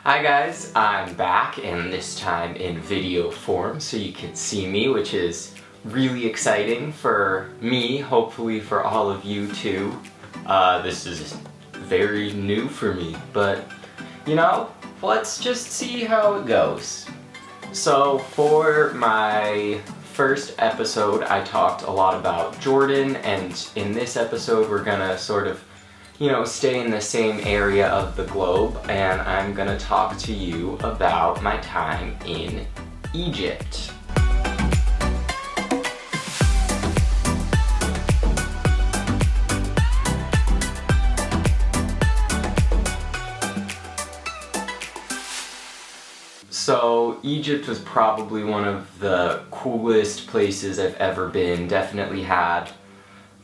Hi guys, I'm back, and this time in video form so you can see me, which is really exciting for me, hopefully for all of you too. This is very new for me, but you know, let's just see how it goes. So for my first episode I talked a lot about Jordan, and in this episode we're gonna sort of stay in the same area of the globe, and I'm gonna talk to you about my time in Egypt. So Egypt was probably one of the coolest places I've ever been. Definitely had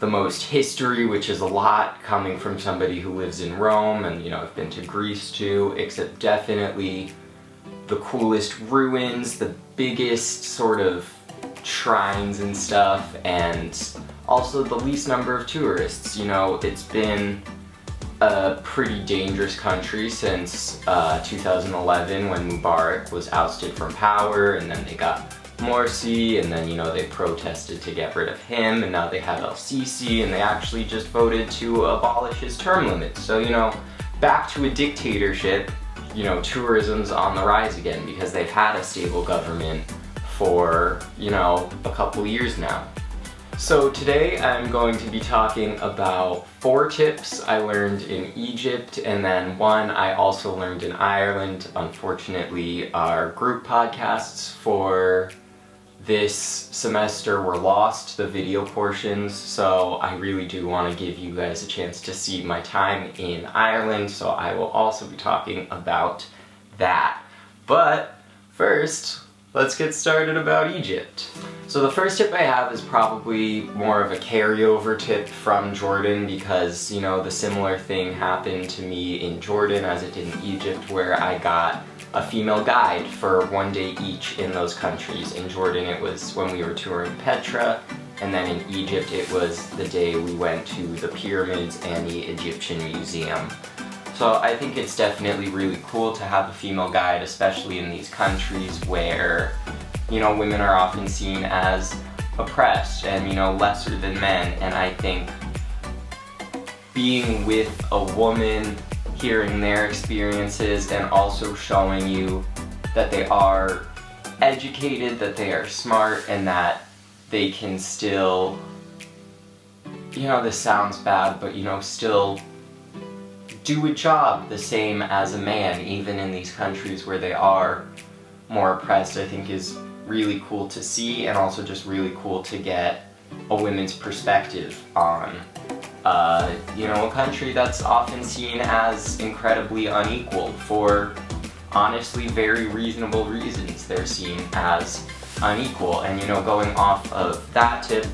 the most history, which is a lot coming from somebody who lives in Rome, and I've been to Greece too, except definitely the coolest ruins, the biggest sort of shrines and stuff, and also the least number of tourists. It's been a pretty dangerous country since 2011 when Mubarak was ousted from power, and then they got Morsi, and then they protested to get rid of him, and now they have El-Sisi, and they actually just voted to abolish his term limits. So back to a dictatorship. Tourism's on the rise again because they've had a stable government for a couple years now. So today I'm going to be talking about 4 tips I learned in Egypt, and then 1 I also learned in Ireland. Unfortunately, our group podcasts for this semester were lost, the video portions, so I really do want to give you guys a chance to see my time in Ireland, so I will also be talking about that. But first, let's get started about Egypt. So the first tip I have is probably more of a carryover tip from Jordan, because the similar thing happened to me in Jordan as it did in Egypt, where I got a female guide for 1 day each in those countries. In Jordan it was when we were touring Petra, and then in Egypt it was the day we went to the pyramids and the Egyptian museum. So I think it's definitely really cool to have a female guide, especially in these countries where women are often seen as oppressed and lesser than men, and I think being with a woman, hearing their experiences, and also showing you that they are educated, that they are smart, and that they can still, this sounds bad, but still do a job the same as a man, even in these countries where they are more oppressed, I think is really cool to see, and also just really cool to get a women's perspective on a country that's often seen as incredibly unequal for honestly very reasonable reasons. They're seen as unequal, and going off of that tip,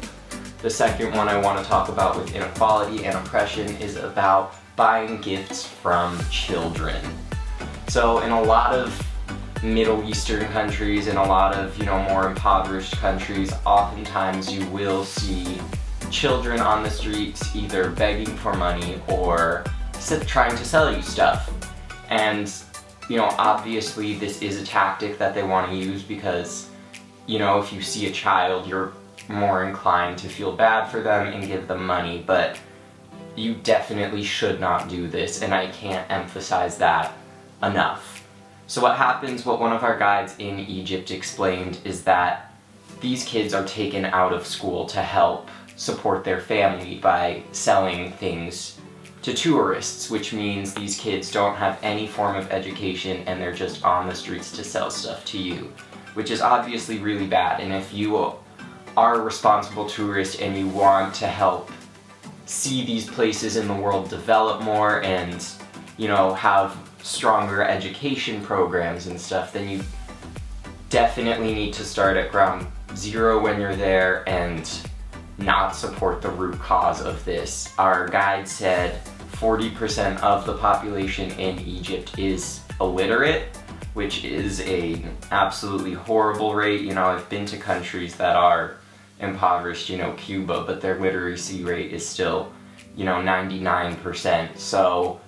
the second one I want to talk about with inequality and oppression is about buying gifts from children. So in a lot of Middle Eastern countries, in a lot of more impoverished countries, oftentimes you will see children on the streets either begging for money or trying to sell you stuff. And obviously this is a tactic that they want to use because if you see a child you're more inclined to feel bad for them and give them money, but you definitely should not do this, and I can't emphasize that enough. So what happens, what one of our guides in Egypt explained, is that these kids are taken out of school to help support their family by selling things to tourists, which means these kids don't have any form of education and they're just on the streets to sell stuff to you, which is obviously really bad. And if you are a responsible tourist and you want to help see these places in the world develop more and have stronger education programs and stuff, then you definitely need to start at ground zero when you're there and not support the root cause of this. Our guide said 40% of the population in Egypt is illiterate, which is an absolutely horrible rate. I've been to countries that are impoverished, Cuba, but their literacy rate is still, 99%. So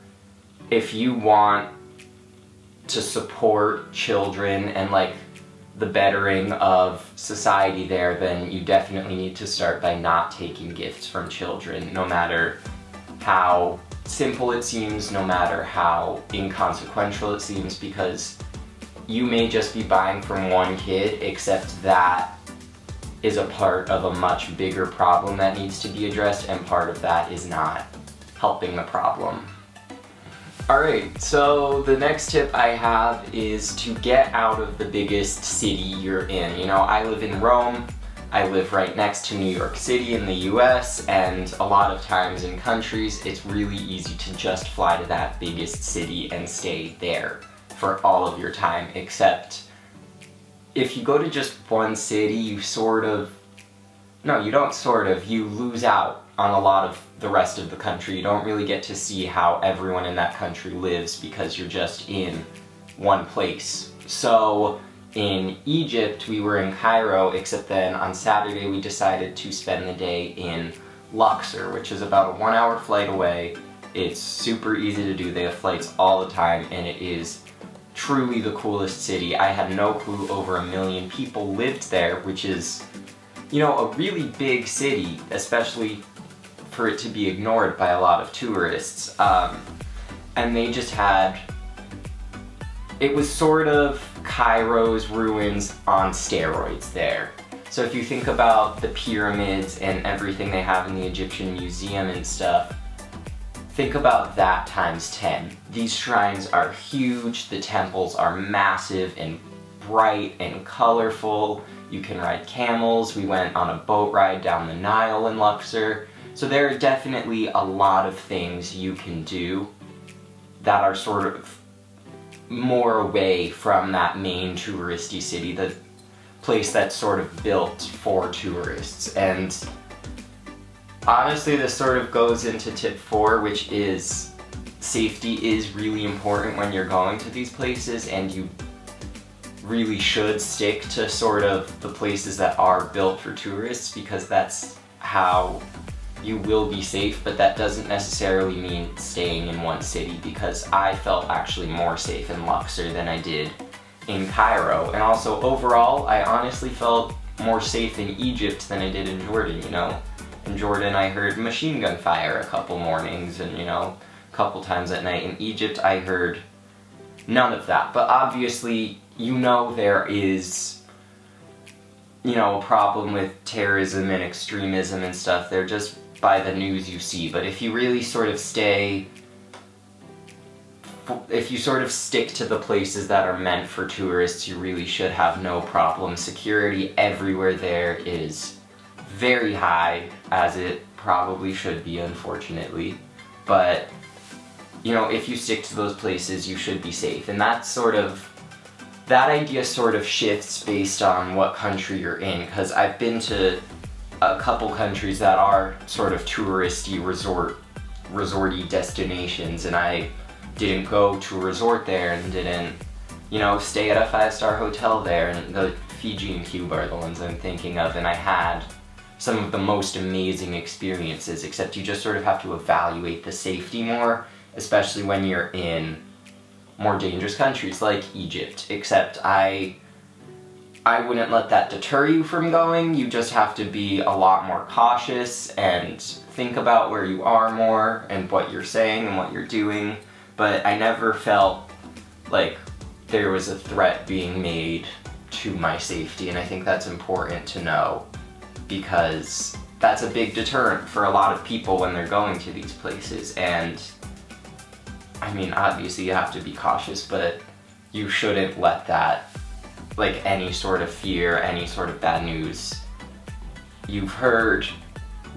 if you want to support children and like the bettering of society there, then you definitely need to start by not taking gifts from children, no matter how simple it seems, no matter how inconsequential it seems, because you may just be buying from one kid, except that is a part of a much bigger problem that needs to be addressed, and part of that is not helping the problem. Alright, so the next tip I have is to get out of the biggest city you're in. You know, I live in Rome, I live right next to New York City in the US, and a lot of times in countries it's really easy to just fly to that biggest city and stay there for all of your time, except if you go to just one city, you you lose out on a lot of the rest of the country. You don't really get to see how everyone in that country lives because you're just in one place. So in Egypt, we were in Cairo, except then on Saturday we decided to spend the day in Luxor, which is about a 1-hour flight away. It's super easy to do. They have flights all the time, and it is truly the coolest city. I had no clue over 1 million people lived there, which is, you know, a really big city, especially for it to be ignored by a lot of tourists. And they just had, it was sort of Cairo's ruins on steroids there. So if you think about the pyramids and everything they have in the Egyptian museum and stuff, think about that times 10. These shrines are huge, the temples are massive and bright and colorful. You can ride camels. We went on a boat ride down the Nile in Luxor. So there are definitely a lot of things you can do that are sort of more away from that main touristy city, the place that's sort of built for tourists. And honestly, this sort of goes into tip 4, which is safety is really important when you're going to these places, and you really should stick to sort of the places that are built for tourists, because that's how you will be safe. But that doesn't necessarily mean staying in one city, because I felt actually more safe in Luxor than I did in Cairo. And also overall, I honestly felt more safe in Egypt than I did in Jordan, you know. In Jordan I heard machine gun fire a couple mornings and, you know, a couple times at night. In Egypt I heard none of that. But obviously, you know, there is, you know, a problem with terrorism and extremism and stuff. They're just by the news you see. But if you really sort of stick to the places that are meant for tourists, you really should have no problem. Security everywhere there is very high, as it probably should be, unfortunately. But, you know, if you stick to those places, you should be safe. And that idea sort of shifts based on what country you're in, because I've been to a couple countries that are sort of touristy, resorty destinations, and I didn't go to a resort there and didn't, you know, stay at a 5-star hotel there. And the Fiji and Cuba are the ones I'm thinking of, and I had some of the most amazing experiences, except you just sort of have to evaluate the safety more, especially when you're in more dangerous countries like Egypt. Except I wouldn't let that deter you from going. You just have to be a lot more cautious and think about where you are more and what you're saying and what you're doing. But I never felt like there was a threat being made to my safety, and I think that's important to know, because that's a big deterrent for a lot of people when they're going to these places. And I mean, obviously you have to be cautious, but you shouldn't let that, like any sort of fear, any sort of bad news you've heard,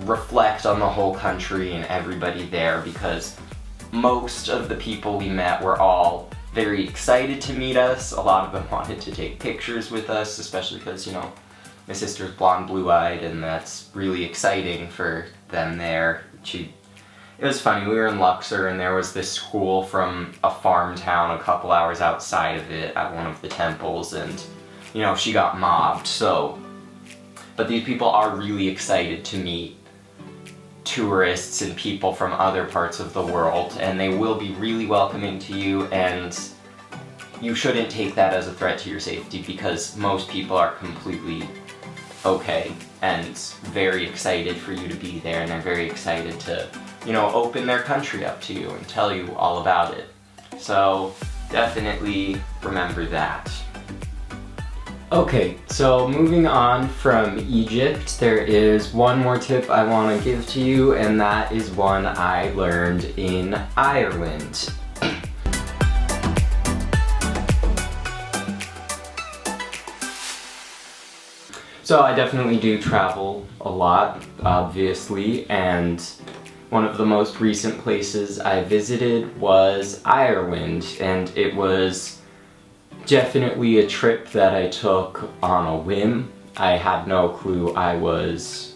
reflect on the whole country and everybody there, because most of the people we met were all very excited to meet us. A lot of them wanted to take pictures with us, especially because, you know, my sister's blonde, blue-eyed, and that's really exciting for them there. It was funny, we were in Luxor and there was this school from a farm town a couple hours outside of it at one of the temples, and, you know, she got mobbed, so. But these people are really excited to meet tourists and people from other parts of the world, and they will be really welcoming to you. And you shouldn't take that as a threat to your safety, because most people are completely okay and very excited for you to be there, and they're very excited to, you know, open their country up to you and tell you all about it. So definitely remember that. Okay, so moving on from Egypt, there is one more tip I want to give to you, and that is one I learned in Ireland. So I definitely do travel a lot, obviously, and one of the most recent places I visited was Ireland, and it was definitely a trip that I took on a whim. I had no clue I was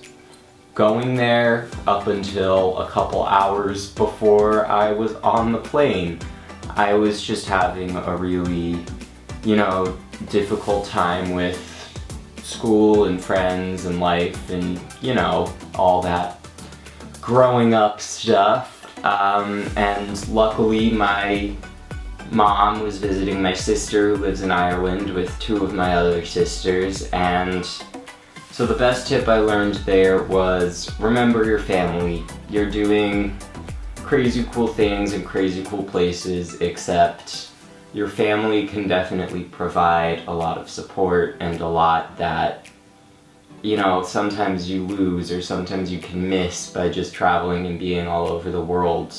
going there up until a couple hours before I was on the plane. I was just having a really, you know, difficult time with school and friends and life and, you know, all that growing up stuff. And luckily my mom was visiting my sister who lives in Ireland with two of my other sisters, and so the best tip I learned there was remember your family. You're doing crazy cool things in crazy cool places, except your family can definitely provide a lot of support and a lot that, you know, sometimes you lose or sometimes you can miss by just traveling and being all over the world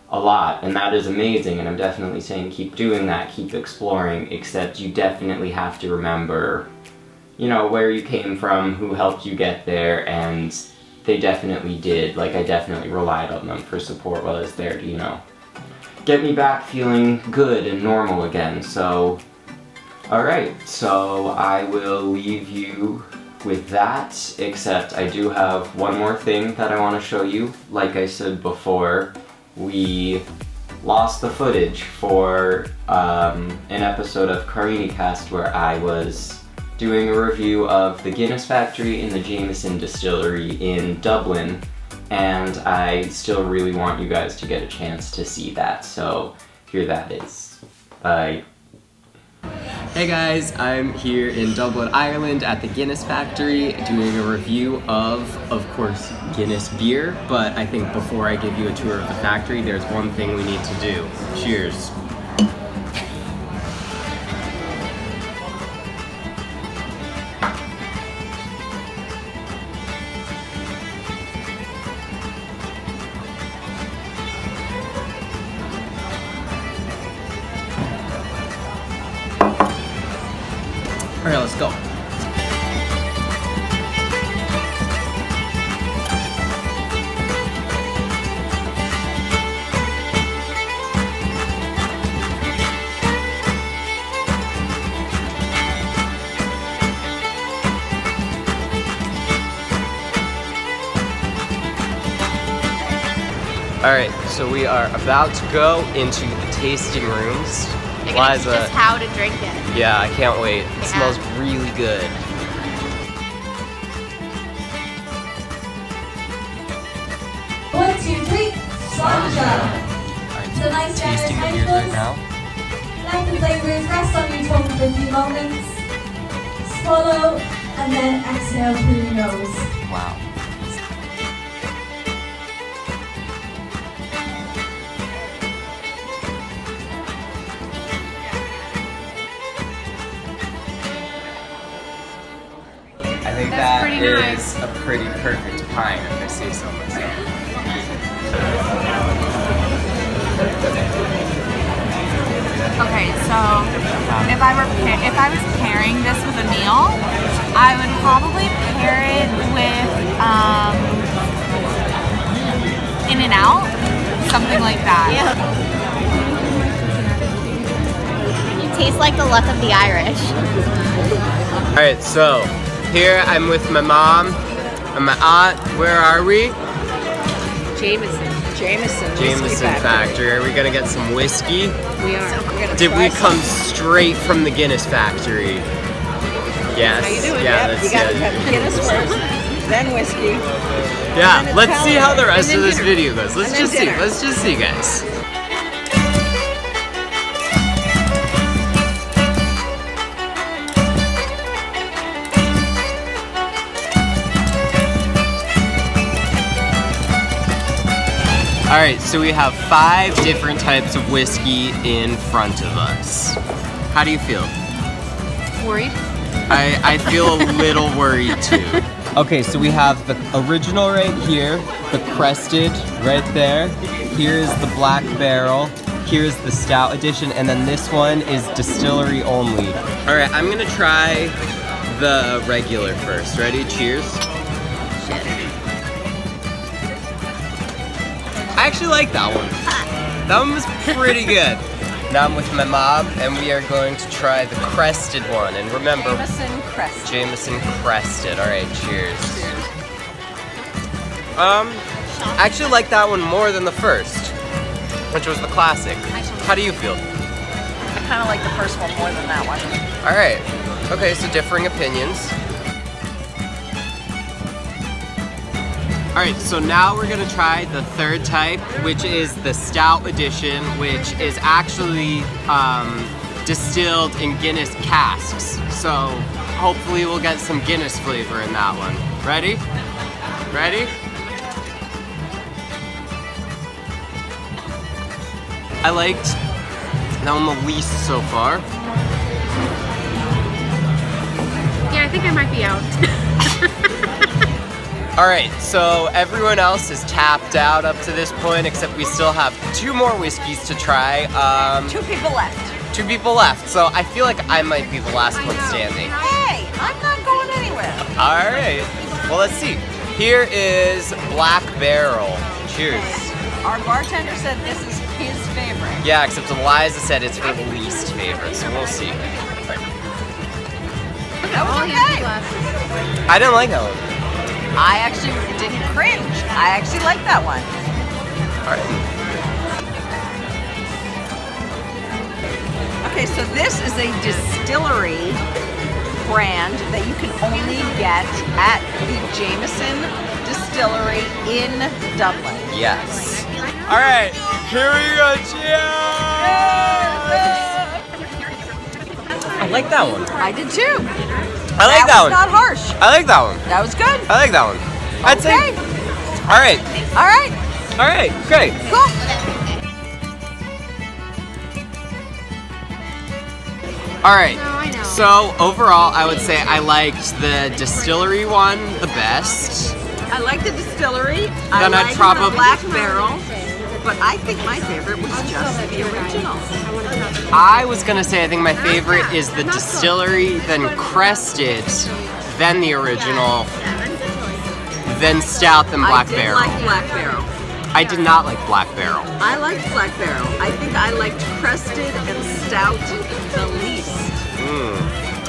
a lot, and that is amazing, and I'm definitely saying keep doing that, keep exploring, except you definitely have to remember, you know, where you came from, who helped you get there, and they definitely did. Like, I definitely relied on them for support while I was there to, you know, get me back feeling good and normal again. So, alright, so I will leave you with that, except I do have one more thing that I want to show you. Like I said before, we lost the footage for an episode of vidcast where I was doing a review of the Guinness factory and the Jameson distillery in Dublin, and I still really want you guys to get a chance to see that, so here that is. Bye. Hey guys, I'm here in Dublin, Ireland at the Guinness factory doing a review of course, Guinness beer, but I think before I give you a tour of the factory, there's one thing we need to do. Cheers. Alright, let's go. Alright, so we are about to go into the tasting rooms. They're gonna teach us how to drink it. Yeah, I can't wait. It smells really good. 1, 2, 3, Sandra. So nice Tasting the beers right now. Let the flavors rest on your tongue for a few moments. Swallow and then exhale through your nose. Wow. I think that is a pretty perfect pint, if I say so myself. Okay, so if I was pairing this with a meal, I would probably pair it with In-N-Out, something like that. Yeah. You taste like the luck of the Irish. Alright, so here I'm with my mom and my aunt. Where are we? Jameson factory. Are we gonna get some whiskey? We are. Did we come straight from the Guinness factory? Yes. How you doing? Yeah, Yep. You gotta have Guinness first, then whiskey. Yeah, then let's see how the rest of this dinner. video goes. Let's just see, guys. Alright, so we have 5 different types of whiskey in front of us. How do you feel? Worried? I feel a little worried too. Okay, so we have the original right here, the crested right there. Here's the black barrel. Here's the stout edition, and then this one is distillery only. All right, I'm gonna try the regular first. Ready? Cheers. I actually like that one. That one was pretty good. Now I'm with my mom, and we are going to try the crested one. And remember, Jameson Crest. Jameson crested. All right, cheers. I actually like that one more than the first, which was the classic. How do you feel? I kind of like the first one more than that one. All right. Okay, so differing opinions. All right, so now we're gonna try the third type, which is the stout edition, which is actually distilled in Guinness casks. So hopefully we'll get some Guinness flavor in that one. Ready? Ready? I liked that one the least so far. Yeah, I think I might be out. Alright, so everyone else is tapped out up to this point, except we still have 2 more whiskeys to try. 2 people left. 2 people left, so I feel like I might be the last one standing. Hey, I'm not going anywhere. Alright, well let's see. Here is Black Barrel. Cheers. Our bartender said this is his favorite. Yeah, except Eliza said it's her least favorite, so we'll see. That was okay. I didn't like that one. I actually didn't cringe. I actually liked that one. Alright. Okay, so this is a distillery brand that you can only get at the Jameson Distillery in Dublin. Yes. Alright, here we go. Cheers! I like that one. I did too. I like that one. Not harsh. I like that one. That was good. I like that one. I'd say. All right. All right. All right. Great. Cool. All right. So overall, I would say I liked the distillery one the best. I like the distillery. Then I'd like probably the Black Barrel. But I think my favorite was just the original. I was gonna say I think my favorite is the distillery, then crested, then the original, then stout, then Black Barrel. I did like Black Barrel. I did not like Black Barrel. I liked Black Barrel. I think I liked crested and stout the least.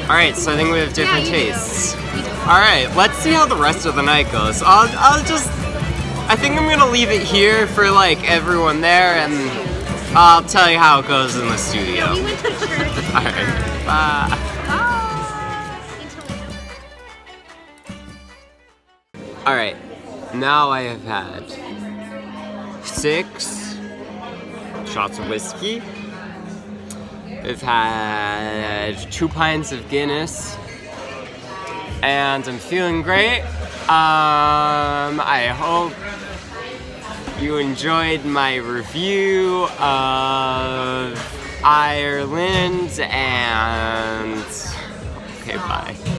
All right, so I think we have different tastes. All right, let's see how the rest of the night goes. I think I'm gonna leave it here for like everyone there, and I'll tell you how it goes in the studio. Alright, bye. Alright, now I have had 6 shots of whiskey. I've had 2 pints of Guinness, and I'm feeling great. I hope you enjoyed my review of Ireland, and okay, bye.